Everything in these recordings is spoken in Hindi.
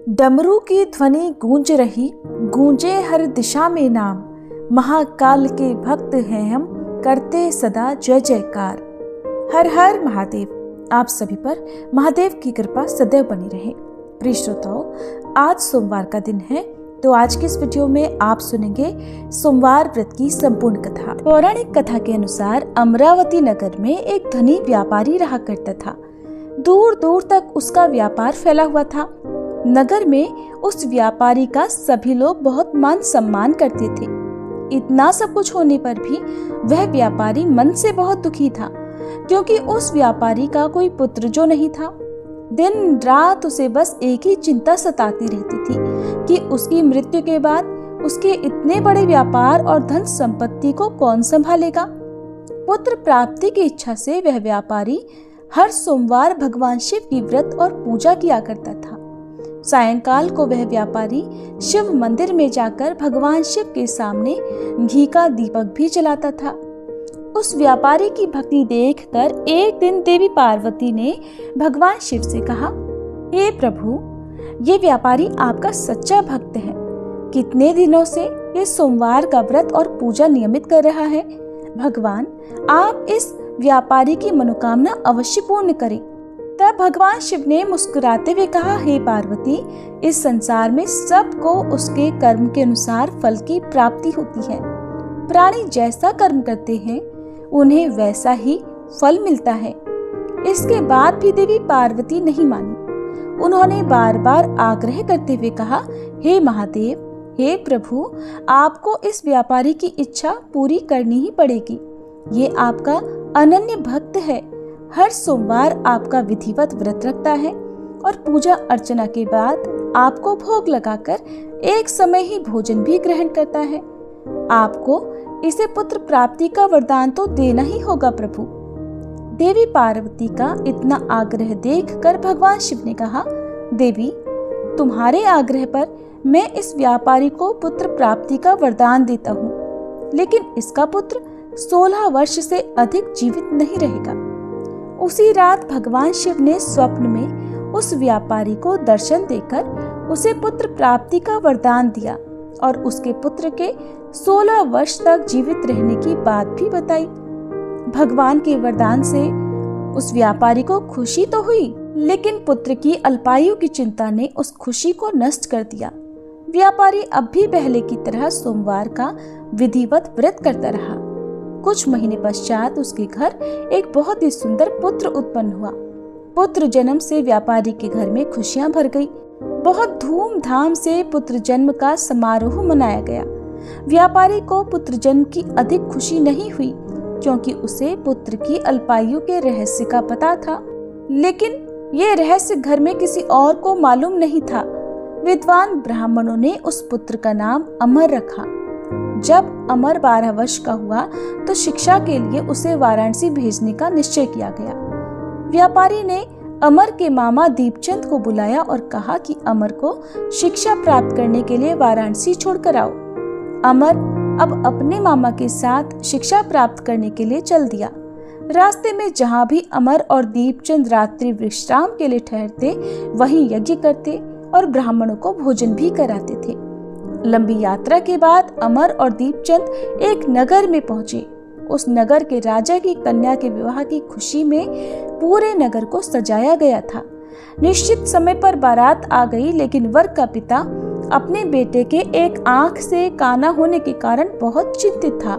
डमरू की ध्वनि गूंज रही, गूंजे हर दिशा में नाम। महाकाल के भक्त हैं हम, करते सदा जय जयकार। हर हर महादेव। आप सभी पर महादेव की कृपा सदैव बनी रहे। प्रिय श्रोताओं, आज सोमवार का दिन है, तो आज की इस वीडियो में आप सुनेंगे सोमवार व्रत की संपूर्ण कथा। पौराणिक कथा के अनुसार अमरावती नगर में एक धनी व्यापारी रहा करता था। दूर दूर तक उसका व्यापार फैला हुआ था। नगर में उस व्यापारी का सभी लोग बहुत मान सम्मान करते थे। इतना सब कुछ होने पर भी वह व्यापारी मन से बहुत दुखी था, क्योंकि उस व्यापारी का कोई पुत्र जो नहीं था। दिन रात उसे बस एक ही चिंता सताती रहती थी कि उसकी मृत्यु के बाद उसके इतने बड़े व्यापार और धन संपत्ति को कौन संभालेगा। पुत्र प्राप्ति की इच्छा से वह व्यापारी हर सोमवार भगवान शिव की व्रत और पूजा किया करता था। सायंकाल को वह व्यापारी शिव मंदिर में जाकर भगवान शिव के सामने घी का दीपक भी जलाता था। उस व्यापारी की भक्ति देखकर एक दिन देवी पार्वती ने भगवान शिव से कहा, हे प्रभु, ये व्यापारी आपका सच्चा भक्त है। कितने दिनों से ये सोमवार का व्रत और पूजा नियमित कर रहा है। भगवान, आप इस व्यापारी की मनोकामना अवश्य पूर्ण करें। तब भगवान शिव ने मुस्कुराते हुए कहा, हे पार्वती, इस संसार में सबको उसके कर्म के अनुसार फल की प्राप्ति होती है। प्राणी जैसा कर्म करते हैं उन्हें वैसा ही फल मिलता है। इसके बाद भी देवी पार्वती नहीं मानी। उन्होंने बार बार आग्रह करते हुए कहा, हे महादेव, हे प्रभु, आपको इस व्यापारी की इच्छा पूरी करनी ही पड़ेगी। ये आपका अनन्य भक्त है। हर सोमवार आपका विधिवत व्रत रखता है और पूजा अर्चना के बाद आपको भोग लगाकर एक समय ही भोजन भी ग्रहण करता है। आपको इसे पुत्र प्राप्ति का वरदान तो देना ही होगा प्रभु। देवी पार्वती का इतना आग्रह देखकर भगवान शिव ने कहा, देवी, तुम्हारे आग्रह पर मैं इस व्यापारी को पुत्र प्राप्ति का वरदान देता हूँ, लेकिन इसका पुत्र 16 वर्ष से अधिक जीवित नहीं रहेगा। उसी रात भगवान शिव ने स्वप्न में उस व्यापारी को दर्शन देकर उसे पुत्र प्राप्ति का वरदान दिया और उसके पुत्र के 16 वर्ष तक जीवित रहने की बात भी बताई। भगवान के वरदान से उस व्यापारी को खुशी तो हुई, लेकिन पुत्र की अल्पायु की चिंता ने उस खुशी को नष्ट कर दिया। व्यापारी अब भी पहले की तरह सोमवार का विधिवत व्रत करता रहा। कुछ महीने पश्चात उसके घर एक बहुत ही सुंदर पुत्र उत्पन्न हुआ। पुत्र जन्म से व्यापारी के घर में खुशियां भर गई। बहुत धूमधाम से पुत्र जन्म का समारोह मनाया गया। व्यापारी को पुत्र जन्म की अधिक खुशी नहीं हुई, क्योंकि उसे पुत्र की अल्पायु के रहस्य का पता था, लेकिन ये रहस्य घर में किसी और को मालूम नहीं था। विद्वान ब्राह्मणों ने उस पुत्र का नाम अमर रखा। जब अमर 12 वर्ष का हुआ तो शिक्षा के लिए उसे वाराणसी भेजने का निश्चय किया गया। व्यापारी ने अमर के मामा दीपचंद को बुलाया और कहा कि अमर को शिक्षा प्राप्त करने के लिए वाराणसी छोड़कर आओ। अमर अब अपने मामा के साथ शिक्षा प्राप्त करने के लिए चल दिया। रास्ते में जहाँ भी अमर और दीपचंद रात्रि विश्राम के लिए ठहरते, वहीं यज्ञ करते और ब्राह्मणों को भोजन भी कराते थे। लंबी यात्रा के बाद अमर और दीपचंद एक नगर में पहुंचे। उस नगर के राजा की कन्या के विवाह की खुशी में पूरे नगर को सजाया गया था। निश्चित समय पर बारात आ गई, लेकिन वर का पिता अपने बेटे के एक आंख से काना होने के कारण बहुत चिंतित था।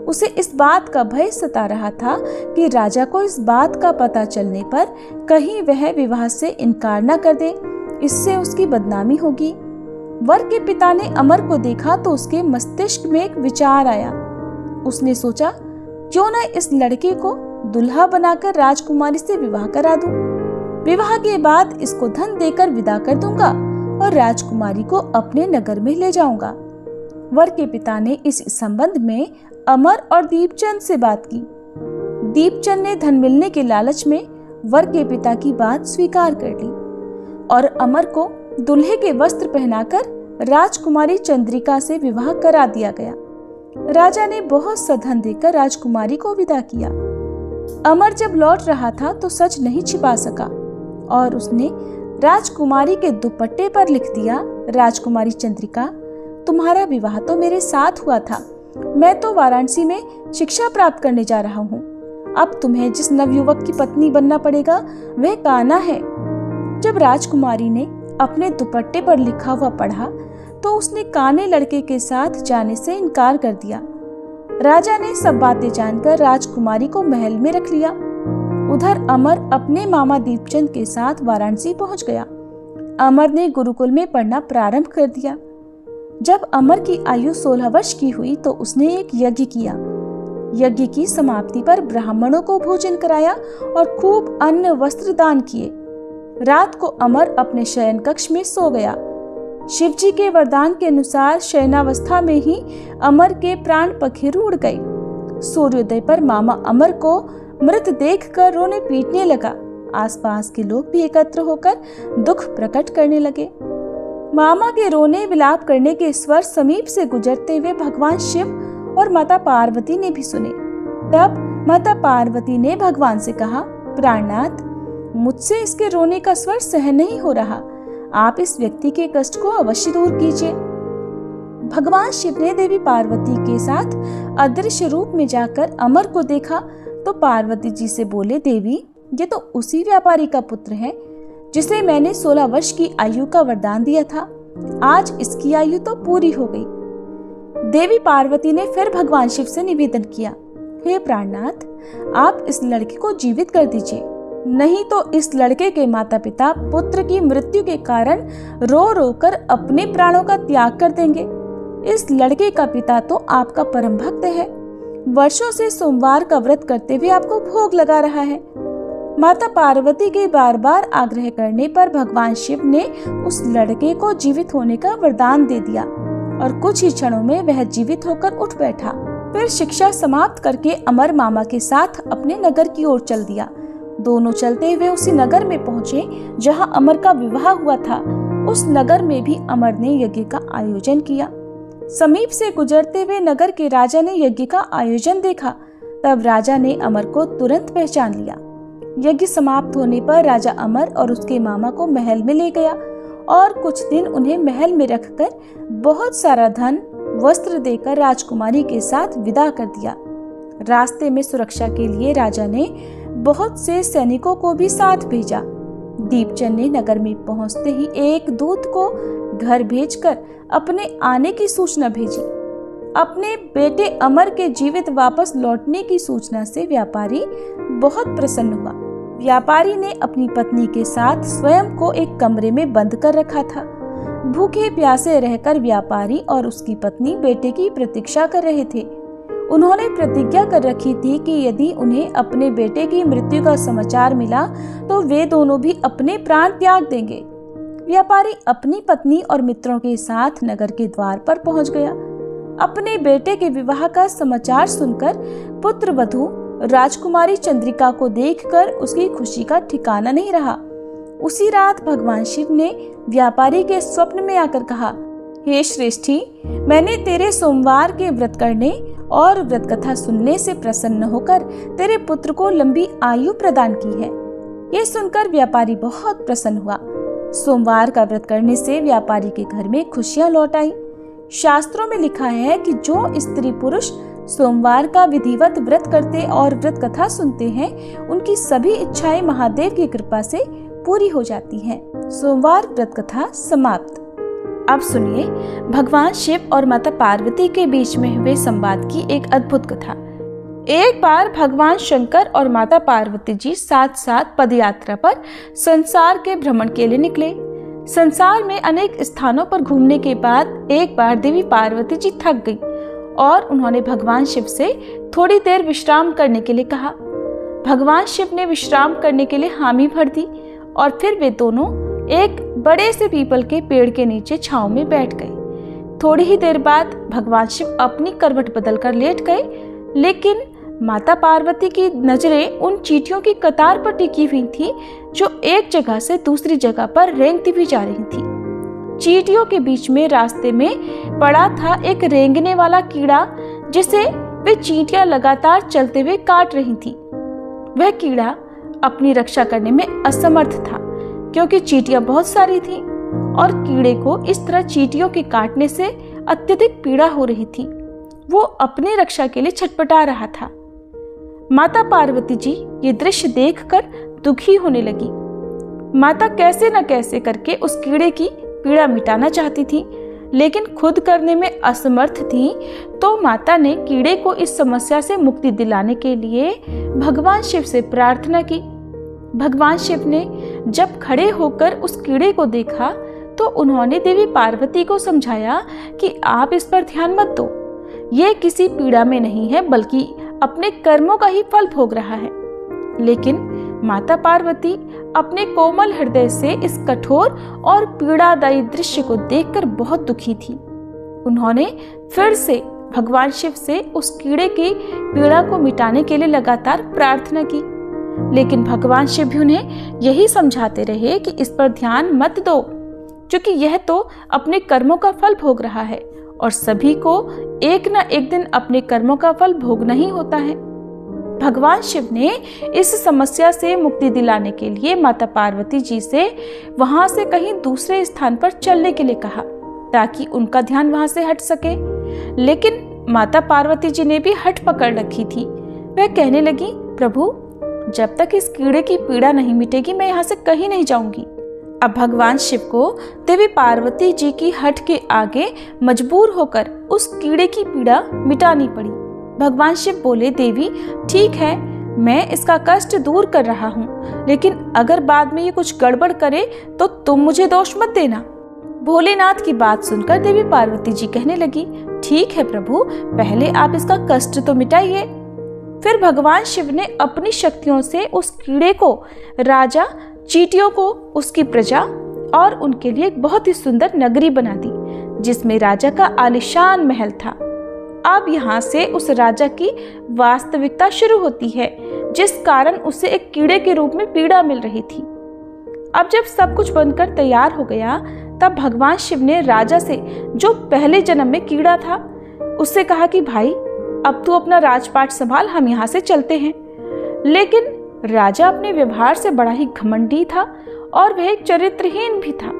उसे इस बात का भय सता रहा था कि राजा को इस बात का पता चलने पर कहीं वह विवाह से इनकार न कर दे, इससे उसकी बदनामी होगी। वर के पिता ने अमर को देखा तो उसके मस्तिष्क में एक विचार आया। उसने सोचा, क्यों न इस लड़के को दुल्हा बनाकर राजकुमारी से विवाह करा दूं। विवाह के बाद इसको धन देकर विदा कर दूंगा और राजकुमारी को अपने नगर में ले जाऊंगा। वर के पिता ने इस संबंध में अमर और दीपचंद से बात की। दीपचंद ने धन मिलने के लालच में वर के पिता की बात स्वीकार कर ली और अमर को दुल्हे के वस्त्र पहनाकर राजकुमारी चंद्रिका से विवाह करा दिया गया। राजा ने बहुत सा धन देकर राजकुमारी को विदा किया। अमर जब लौट रहा था तो सच नहीं छिपा सका और उसने राजकुमारी के दुपट्टे पर लिख दिया, राजकुमारी चंद्रिका, तुम्हारा विवाह तो मेरे साथ हुआ था। मैं तो वाराणसी में शिक्षा प्राप्त करने जा रहा हूँ। अब तुम्हें जिस नवयुवक की पत्नी बनना पड़ेगा वह कान्हा है। जब राजकुमारी ने अपने दुपट्टे पर लिखा हुआ पढ़ा तो उसने काने लड़के के साथ जाने से इनकार कर दिया। राजा ने सब बातें जानकर राजकुमारी को महल में रख लिया। उधर अमर अपने मामा दीपचंद के साथ वाराणसी पहुंच गया। अमर ने गुरुकुल में पढ़ना प्रारंभ कर दिया। जब अमर की आयु 16 वर्ष की हुई तो उसने एक यज्ञ किया। यज्ञ की समाप्ति पर ब्राह्मणों को भोजन कराया और खूब अन्न वस्त्र दान किए। रात को अमर अपने शयन कक्ष में सो गया। शिवजी के वरदान के अनुसार शयनावस्था में ही अमर के प्राण पखेरु उड़ गए। सूर्योदय पर मामा अमर को मृत देखकर रोने पीटने लगा। आसपास के लोग भी एकत्र होकर दुख प्रकट करने लगे। मामा के रोने विलाप करने के स्वर समीप से गुजरते हुए भगवान शिव और माता पार्वती ने भी सुने। तब माता पार्वती ने भगवान से कहा, प्राणनाथ, मुझसे इसके रोने का स्वर सहन नहीं हो रहा। आप इस व्यक्ति के कष्ट को अवश्य दूर कीजिए। भगवान शिव ने देवी पार्वती के साथ अदृश्य रूप में जाकर अमर को देखा तो पार्वती जी से बोले, देवी, ये तो उसी व्यापारी का पुत्र है जिसे मैंने 16 वर्ष की आयु का वरदान दिया था। आज इसकी आयु तो पूरी हो गई। देवी पार्वती ने फिर भगवान शिव से निवेदन किया, हे प्राणनाथ, आप इस लड़के को जीवित कर दीजिए, नहीं तो इस लड़के के माता पिता पुत्र की मृत्यु के कारण रो रो कर अपने प्राणों का त्याग कर देंगे। इस लड़के का पिता तो आपका परम भक्त है, वर्षों से सोमवार का व्रत करते हुए आपको भोग लगा रहा है। माता पार्वती के बार बार आग्रह करने पर भगवान शिव ने उस लड़के को जीवित होने का वरदान दे दिया और कुछ ही क्षणों में वह जीवित होकर उठ बैठा। फिर शिक्षा समाप्त करके अमर मामा के साथ अपने नगर की ओर चल दिया। दोनों चलते हुए उसी नगर में पहुंचे जहां अमर का विवाह हुआ था। उस नगर में भी अमर ने यज्ञ का आयोजन किया। समीप से गुजरते हुए नगर के राजा ने यज्ञ का आयोजन देखा। तब राजा ने अमर को तुरंत पहचान लिया। यज्ञ समाप्त होने पर राजा अमर और उसके मामा को महल में ले गया और कुछ दिन उन्हें महल में रखकर बहुत सारा धन वस्त्र देकर राजकुमारी के साथ विदा कर दिया। रास्ते में सुरक्षा के लिए राजा ने बहुत से सैनिकों को भी साथ भेजा। दीपचंद ने नगर में पहुंचते ही एक दूत को घर भेजकर अपने आने की सूचना भेजी। अपने बेटे अमर के जीवित वापस लौटने की सूचना से व्यापारी बहुत प्रसन्न हुआ। व्यापारी ने अपनी पत्नी के साथ स्वयं को एक कमरे में बंद कर रखा था। भूखे प्यासे रहकर व्यापारी और उसकी पत्नी बेटे की प्रतीक्षा कर रहे थे। उन्होंने प्रतिज्ञा कर रखी थी कि यदि उन्हें अपने बेटे की मृत्यु का समाचार मिला तो वे दोनों भी अपने प्राण त्याग देंगे। व्यापारी अपनी पत्नी और मित्रों के साथ नगर के द्वार पर पहुंच गया। अपने बेटे के विवाह का समाचार सुनकर पुत्र वधू राजकुमारी चंद्रिका को देखकर उसकी खुशी का ठिकाना नहीं रहा। उसी रात भगवान शिव ने व्यापारी के स्वप्न में आकर कहा, हे श्रेष्ठी, मैंने तेरे सोमवार के व्रत करने और व्रत कथा सुनने से प्रसन्न होकर तेरे पुत्र को लंबी आयु प्रदान की है। ये सुनकर व्यापारी बहुत प्रसन्न हुआ। सोमवार का व्रत करने से व्यापारी के घर में खुशियां लौट आई। शास्त्रों में लिखा है कि जो स्त्री पुरुष सोमवार का विधिवत व्रत करते और व्रत कथा सुनते हैं, उनकी सभी इच्छाएं महादेव की कृपा से पूरी हो जाती हैं। सोमवार व्रत कथा समाप्त। अब सुनिए भगवान शिव और माता पार्वती के बीच में हुए संवाद की एक अद्भुत कथा। एक बार भगवान शंकर और माता पार्वती जी साथ साथ पदयात्रा पर संसार के भ्रमण के लिए निकले। संसार में अनेक स्थानों पर घूमने के बाद एक बार देवी पार्वती जी थक गई और उन्होंने भगवान शिव से थोड़ी देर विश्राम करने के लिए कहा। भगवान शिव ने विश्राम करने के लिए हामी भर दी और फिर वे दोनों एक बड़े से पीपल के पेड़ के नीचे छांव में बैठ गए। थोड़ी ही देर बाद भगवान शिव अपनी करवट बदलकर लेट गए, लेकिन माता पार्वती की नजरें उन चींटियों की कतार पर टिकी हुई थी जो एक जगह से दूसरी जगह पर रेंगती हुई जा रही थी। चींटियों के बीच में रास्ते में पड़ा था एक रेंगने वाला कीड़ा जिसे वे चींटियां लगातार चलते हुए काट रही थी। वह कीड़ा अपनी रक्षा करने में असमर्थ था क्योंकि चींटियां बहुत सारी थीं और कीड़े को इस तरह चींटियों के काटने से अत्यधिक पीड़ा हो रही थी। वो अपनी रक्षा के लिए छटपटा रहा था। माता पार्वती जी ये दृश्य देखकर दुखी होने लगी। माता कैसे न कैसे करके उस कीड़े की पीड़ा मिटाना चाहती थी, लेकिन खुद करने में असमर्थ थी। तो माता ने कीड़े को इस समस्या से मुक्ति दिलाने के लिए भगवान शिव से प्रार्थना की। भगवान शिव ने जब खड़े होकर उस कीड़े को देखा तो उन्होंने देवी पार्वती को समझाया कि आप इस पर ध्यान मत दो, ये किसी पीड़ा में नहीं है बल्कि अपने कर्मों का ही फल भोग रहा है। लेकिन माता पार्वती अपने कोमल हृदय से इस कठोर और पीड़ादायी दृश्य को देखकर बहुत दुखी थी। उन्होंने फिर से भगवान शिव से उस कीड़े की पीड़ा को मिटाने के लिए लगातार प्रार्थना की, लेकिन भगवान शिव भी उन्हें यही समझाते रहे कि इस पर ध्यान मत दो, क्योंकि यह तो अपने कर्मों का फल भोग रहा है और सभी को एक न एक दिन अपने कर्मों का फल भोगना ही होता है। भगवान शिव ने इस समस्या से मुक्ति दिलाने के लिए माता पार्वती जी से वहां से कहीं दूसरे स्थान पर चलने के लिए कहा ताकि उनका ध्यान वहां से हट सके। लेकिन माता पार्वती जी ने भी हट पकड़ रखी थी। वह कहने लगी, प्रभु जब तक इस कीड़े की पीड़ा नहीं मिटेगी मैं यहाँ से कहीं नहीं जाऊंगी। अब भगवान शिव को देवी पार्वती जी की हट के आगे मजबूर होकर उस कीड़े की पीड़ा मिटानी पड़ी। भगवान शिव बोले, देवी ठीक है, मैं इसका कष्ट दूर कर रहा हूँ, लेकिन अगर बाद में ये कुछ गड़बड़ करे तो तुम मुझे दोष मत देना। भोलेनाथ की बात सुनकर देवी पार्वती जी कहने लगी, ठीक है प्रभु, पहले आप इसका कष्ट तो मिटाइए। फिर भगवान शिव ने अपनी शक्तियों से उस कीड़े को, राजा, चींटियों को, उसकी प्रजा और उनके लिए एक बहुत ही सुंदर नगरी बना दी, जिसमें राजा का आलीशान महल था। अब यहाँ से उस राजा की वास्तविकता शुरू होती है, जिस कारण उसे एक कीड़े के रूप में पीड़ा मिल रही थी। अब जब सब कुछ बनकर तैयार हो गया, तब भगवान शिव ने राजा से, जो पहले जन्म में कीड़ा था, उससे कहा कि भाई अब तू अपना राजपाट संभाल, हम यहाँ से चलते हैं। लेकिन राजा अपने व्यवहार से बड़ा ही घमंडी था और वह एक चरित्रहीन भी था।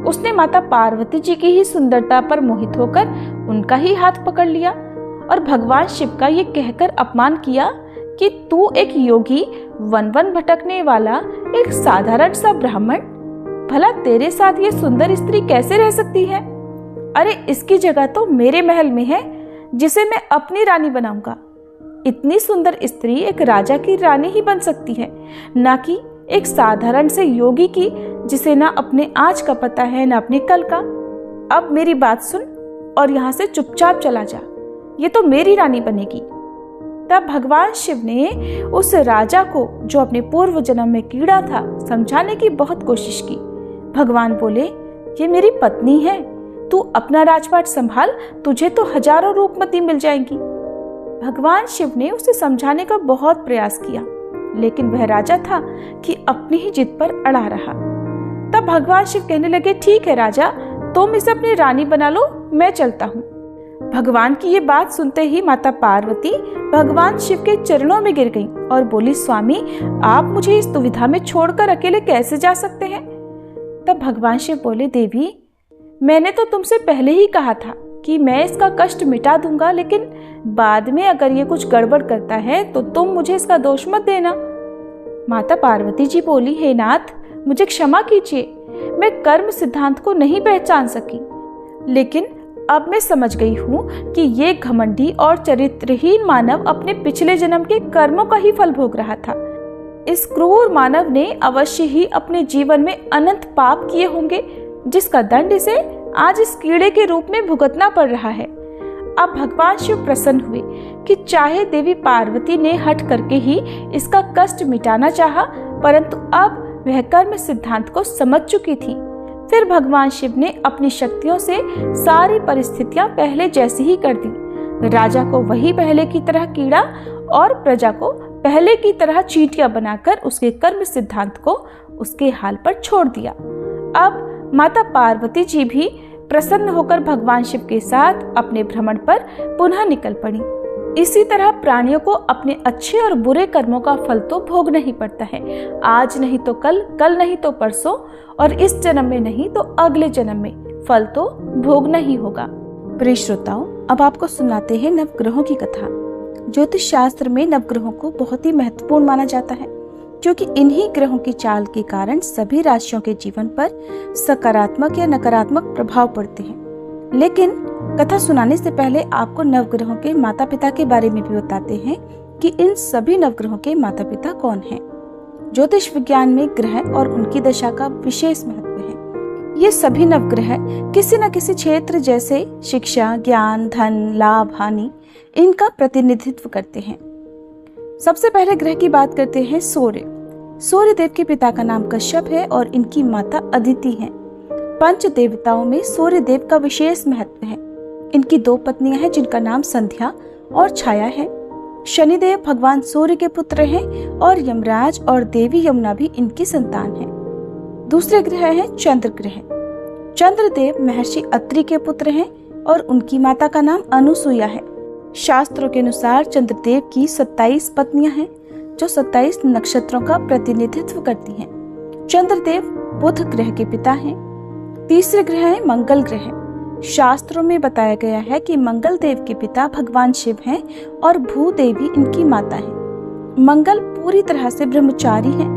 उसने माता पार्वती जी की ही सुंदरता पर मोहित होकर उनका ही हाथ पकड़ लिया और भगवान शिव का ये कहकर अपमान किया कि तू एक योगी, वन वन भटकने वाला एक साधारण सा ब्राह्मण, भला तेरे साथ ये सुंदर स्त्री कैसे रह सकती है? अरे इसकी जगह तो मेरे महल में है, जिसे मैं अपनी रानी बनाऊंगा। इतनी सुंदर स्त्री एक राजा की रानी ही बन सकती है, ना कि एक साधारण से योगी की, जिसे ना अपने आज का पता है ना अपने कल का। अब मेरी बात सुन और यहाँ से चुपचाप चला जा, ये तो मेरी रानी बनेगी। तब भगवान शिव ने उस राजा को, जो अपने पूर्व जन्म में कीड़ा था, समझाने की बहुत कोशिश की। भगवान बोले, ये मेरी पत्नी है, तू अपना राजपाट संभाल, तुझे तो हजारों रूपमती मिल जाएंगी। भगवान शिव ने उसे समझाने का बहुत प्रयास किया, लेकिन वह राजा था कि अपनी ही जिद पर अड़ा रहा। तब भगवान शिव कहने लगे, ठीक है राजा, तुम इसे अपनी रानी बना लो, मैं चलता हूँ। भगवान की ये बात सुनते ही माता पार्वती भगवान शिव के चरणों में गिर गईं और बोली, स्वामी आप मुझे इस दुविधा में छोड़कर अकेले कैसे जा सकते हैं? तब भगवान शिव बोले, देवी मैंने तो तुमसे पहले ही कहा था कि मैं इसका कष्ट मिटा दूंगा, लेकिन बाद में अगर ये कुछ गड़बड़ करता है तो तुम मुझे इसका दोष मत देना। माता पार्वती जी बोली, हे नाथ मुझे क्षमा कीजिए, मैं कर्म सिद्धांत को नहीं पहचान सकी, लेकिन अब मैं समझ गई हूँ कि ये घमंडी और चरित्रहीन मानव अपने पिछले जन्म के कर्मों का ही फल भोग रहा था। इस क्रूर मानव ने अवश्य ही अपने जीवन में अनंत पाप किए होंगे, जिसका दंड इसे आज इस कीड़े के रूप में भुगतना पड़ रहा है। अब भगवान शिव प्रसन्न हुए कि चाहे देवी पार्वती ने हट करके ही इसका कष्ट मिटाना चाहा, परंतु अब वह कर्म सिद्धांत को समझ चुकी थी। फिर भगवान शिव ने अपनी शक्तियों से सारी परिस्थितियां पहले जैसी ही कर दी। राजा को वही पहले की तरह कीड़ा और प्रजा को पहले की तरह चींटियां बनाकर उसके कर्म सिद्धांत को उसके हाल पर छोड़ दिया। अब माता पार्वती जी भी प्रसन्न होकर भगवान शिव के साथ अपने भ्रमण पर पुनः निकल पड़ी। इसी तरह प्राणियों को अपने अच्छे और बुरे कर्मों का फल तो भोगना ही पड़ता है। आज नहीं तो कल, कल नहीं तो परसों, और इस जन्म में नहीं तो अगले जन्म में फल तो भोगना ही होगा। प्रिय श्रोताओं, अब आपको सुनाते हैं नवग्रहों की कथा। ज्योतिष शास्त्र में नवग्रहों को बहुत ही महत्वपूर्ण माना जाता है, क्योंकि इन्हीं ग्रहों की चाल के कारण सभी राशियों के जीवन पर सकारात्मक या नकारात्मक प्रभाव पड़ते हैं। लेकिन कथा सुनाने से पहले आपको नवग्रहों के माता पिता के बारे में भी बताते हैं कि इन सभी नवग्रहों के माता पिता कौन हैं। ज्योतिष विज्ञान में ग्रह और उनकी दशा का विशेष महत्व है। ये सभी नवग्रह किसी न किसी क्षेत्र जैसे शिक्षा, ज्ञान, धन, लाभ, हानि इनका प्रतिनिधित्व करते हैं। सबसे पहले ग्रह की बात करते हैं सूर्य। सूर्य देव के पिता का नाम कश्यप है और इनकी माता अदिति है। पंच देवताओं में सूर्य देव का विशेष महत्व है। इनकी 2 पत्नियां हैं जिनका नाम संध्या और छाया है। शनिदेव भगवान सूर्य के पुत्र हैं और यमराज और देवी यमुना भी इनकी संतान है। दूसरे ग्रह है चंद्र ग्रह। चंद्रदेव महर्षि अत्रि के पुत्र हैं और उनकी माता का नाम अनुसुईया है। शास्त्रों के अनुसार चंद्रदेव की 27 पत्नियां हैं जो 27 नक्षत्रों का प्रतिनिधित्व करती हैं। चंद्रदेव बुध ग्रह के पिता हैं। तीसरे ग्रह है मंगल ग्रह। शास्त्रों में बताया गया है कि मंगल देव के पिता भगवान शिव हैं और भूदेवी इनकी माता है। मंगल पूरी तरह से ब्रह्मचारी है।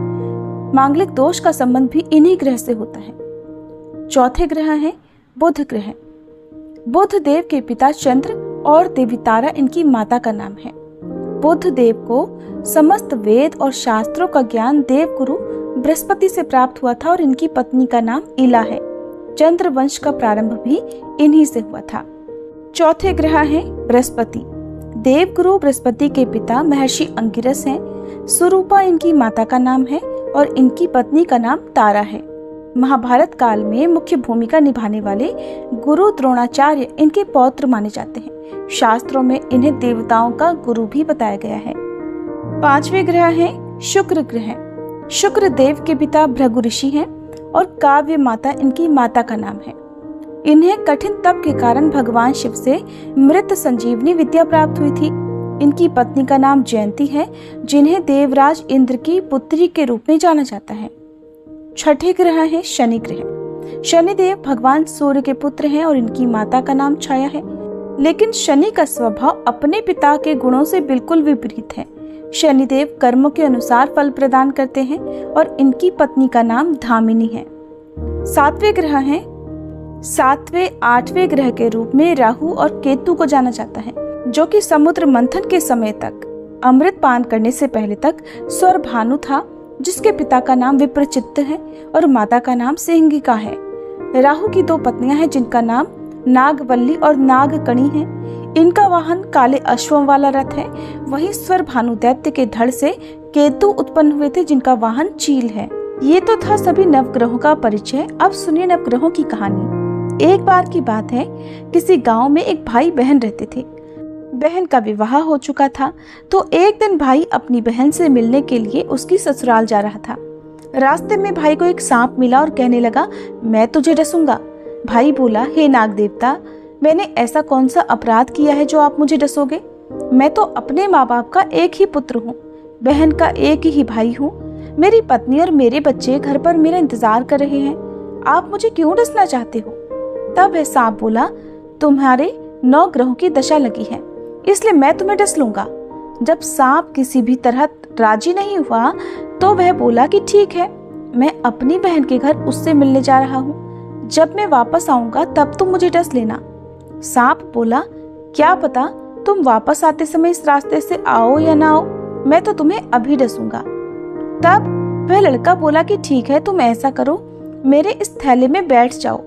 मांगलिक दोष का संबंध भी इन्हीं ग्रह से होता है। चौथे ग्रह है बुध ग्रह। बुध देव के पिता चंद्र और देवी तारा इनकी माता का नाम है। बुध देव को समस्त वेद और शास्त्रों का ज्ञान देवगुरु बृहस्पति से प्राप्त हुआ था और इनकी पत्नी का नाम इला है। चंद्र वंश का प्रारंभ भी इन्हीं से हुआ था। चौथे ग्रह हैं बृहस्पति। देवगुरु बृहस्पति के पिता महर्षि अंगिरस हैं। स्वरूपा इनकी माता का नाम है और इनकी पत्नी का नाम तारा है। महाभारत काल में मुख्य भूमिका निभाने वाले गुरु द्रोणाचार्य इनके पौत्र माने जाते हैं। शास्त्रों में इन्हें देवताओं का गुरु भी बताया गया है। पांचवें ग्रह हैं शुक्र ग्रह। शुक्र देव के पिता भृगु ऋषि हैं और काव्य माता इनकी माता का नाम है। इन्हें कठिन तप के कारण भगवान शिव से मृत संजीवनी विद्या प्राप्त हुई थी। इनकी पत्नी का नाम जयंती है, जिन्हें देवराज इंद्र की पुत्री के रूप में जाना जाता है। छठे ग्रह है शनि ग्रह। शनिदेव भगवान सूर्य के पुत्र हैं और इनकी माता का नाम छाया है। लेकिन शनि का स्वभाव अपने पिता के गुणों से बिल्कुल विपरीत है। शनिदेव कर्मों के अनुसार फल प्रदान करते हैं और इनकी पत्नी का नाम धामिनी है। सातवें ग्रह हैं सातवें आठवें ग्रह के रूप में राहु और केतु को जाना जाता है, जो कि समुद्र मंथन के समय तक अमृत पान करने से पहले तक स्वर भानु था, जिसके पिता का नाम विप्रचित्त है और माता का नाम सिंहिका है। राहु की 2 पत्नियां हैं जिनका नाम नागवल्ली और नागकणी है। इनका वाहन काले अश्वों वाला रथ है। वहीं स्वर भानु दैत्य के धड़ से केतु उत्पन्न हुए थे जिनका वाहन चील है। ये तो था सभी नवग्रहों का परिचय। अब सुनिए नवग्रहों की कहानी। एक बार की बात है, किसी गांव में एक भाई बहन रहते थे। बहन का विवाह हो चुका था, तो एक दिन भाई अपनी बहन से मिलने के लिए उसकी ससुराल जा रहा था। रास्ते में भाई को एक सांप मिला और कहने लगा, मैं तुझे डसूंगा। भाई बोला, हे नाग देवता, मैंने ऐसा कौन सा अपराध किया है जो आप मुझे डसोगे? मैं तो अपने माँ बाप का एक ही पुत्र हूँ, बहन का एक ही भाई हूँ। मेरी पत्नी और मेरे बच्चे घर पर मेरा इंतजार कर रहे हैं। आप मुझे क्यों डसना चाहते हो? तब वह सांप बोला, तुम्हारे 9 ग्रहों की दशा लगी है, इसलिए मैं तुम्हें डस लूंगा। जब सांप किसी भी तरह राजी नहीं हुआ तो वह बोला कि ठीक है, मैं अपनी बहन के घर उससे मिलने जा रहा हूँ। जब मैं वापस आऊंगा तब तुम मुझे डस लेना। सांप बोला, क्या पता तुम वापस आते समय इस रास्ते से आओ या ना आओ, मैं तो तुम्हें अभी डसूंगा। तब वह लड़का बोला कि ठीक है, तुम ऐसा करो, मेरे इस थैले में बैठ जाओ।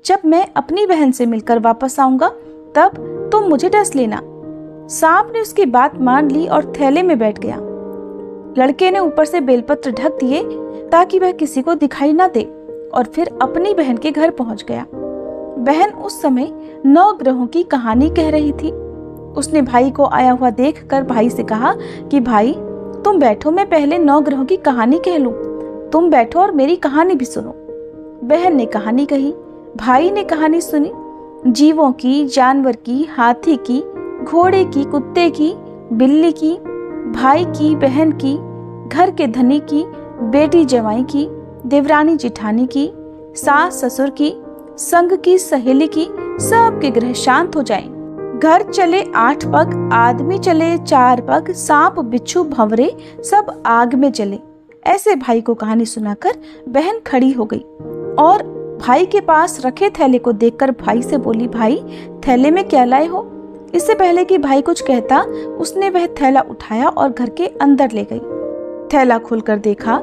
जब मैं अपनी बहन से मिलकर वापस आऊंगा तब तुम मुझे डस लेना। सांप ने उसकी बात मान ली और थैले में बैठ गया। लड़के ने ऊपर से बेलपत्र ढक दिए ताकि वह किसी को दिखाई ना दे और फिर अपनी बहन के घर पहुंच गया। बहन उस समय 9 ग्रहों की कहानी कह रही थी। उसने भाई को आया हुआ देखकर भाई से कहा कि भाई तुम बैठो, मैं पहले 9 ग्रहों की कहानी कह लूं। तुम बैठो और मेरी कहानी भी सुनो। बहन ने कहानी कही, भाई ने कहानी सुनी। जीवों की, जानवर की, हाथी की, घोड़े की, कुत्ते की, बिल्ली की, भाई की, बहन की, घर के धनी की, बेटी जवाई की, देवरानी जिठानी की, सास ससुर की, संग की, सहेली की, सबके ग्रह शांत हो जाएं। घर चले 8 पग, आदमी चले 4 पग, सांप बिच्छू भंवरे सब आग में जले। ऐसे भाई को कहानी सुनाकर बहन खड़ी हो गई और भाई के पास रखे थैले को देखकर भाई से बोली, भाई थैले में क्या लाए हो? इससे पहले कि भाई कुछ कहता, उसने वह थैला उठाया और घर के अंदर ले गई। थैला खोलकर देखा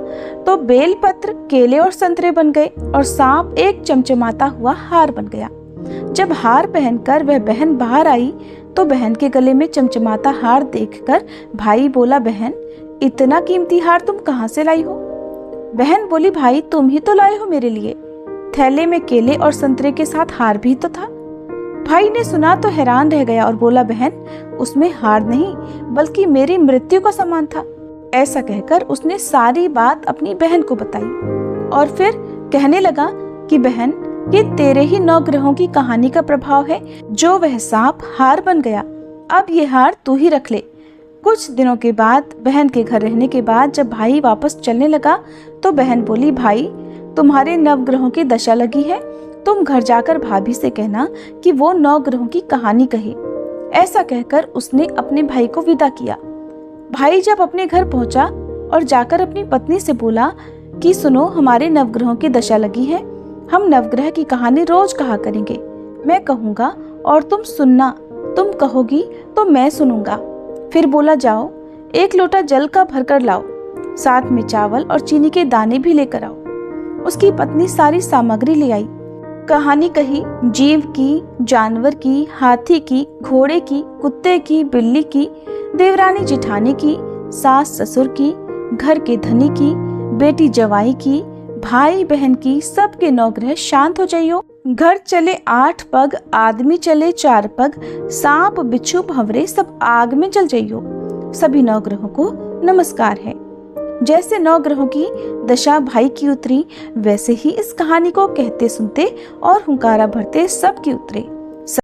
तो बेलपत्र, केले और संतरे बन गए और सांप एक चमचमाता हुआ हार बन गया। जब हार पहनकर वह बहन बाहर आई तो बहन के गले में चमचमाता हार देखकर भाई बोला, बहन इतना कीमती हार तुम कहाँ से लाई हो? बहन बोली, भाई तुम ही तो लाए हो मेरे लिए। थैले में केले और संतरे के साथ हार भी तो था। भाई ने सुना तो हैरान रह गया और बोला, बहन उसमें हार नहीं बल्कि मेरी मृत्यु का सामान था। ऐसा कहकर उसने सारी बात अपनी बहन को बताई और फिर कहने लगा कि बहन ये तेरे ही 9 ग्रहों की कहानी का प्रभाव है, जो वह सांप हार बन गया। अब ये हार तू ही रख ले। कुछ दिनों के बाद बहन के घर रहने के बाद जब भाई वापस चलने लगा तो बहन बोली, भाई तुम्हारे 9 ग्रहों की दशा लगी है, तुम घर जाकर भाभी से कहना कि वो 9 ग्रहों की कहानी कहे। ऐसा कहकर उसने अपने भाई को विदा किया। भाई जब अपने घर पहुंचा और जाकर अपनी पत्नी से बोला कि सुनो, हमारे 9 ग्रहों की दशा लगी है, हम नवग्रह की कहानी रोज कहा करेंगे। मैं कहूँगा और तुम सुनना, तुम कहोगी तो मैं सुनूंगा। फिर बोला, जाओ 1 लोटा जल का भरकर लाओ, साथ में चावल और चीनी के दाने भी लेकर आओ। उसकी पत्नी सारी सामग्री ले आई। कहानी कही जीव की, जानवर की, हाथी की, घोड़े की, कुत्ते की, बिल्ली की, देवरानी जिठानी की, सास ससुर की, घर के धनी की, बेटी जवाई की, भाई बहन की, सबके 9 ग्रह शांत हो जाइयो। घर चले 8 पग, आदमी चले 4 पग, सांप बिच्छू भंवरे सब आग में जल जाइयो। सभी 9 ग्रहों को नमस्कार है। जैसे 9 ग्रहों की दशा भाई की उतरी, वैसे ही इस कहानी को कहते सुनते और हुंकारा भरते सबकी उतरे।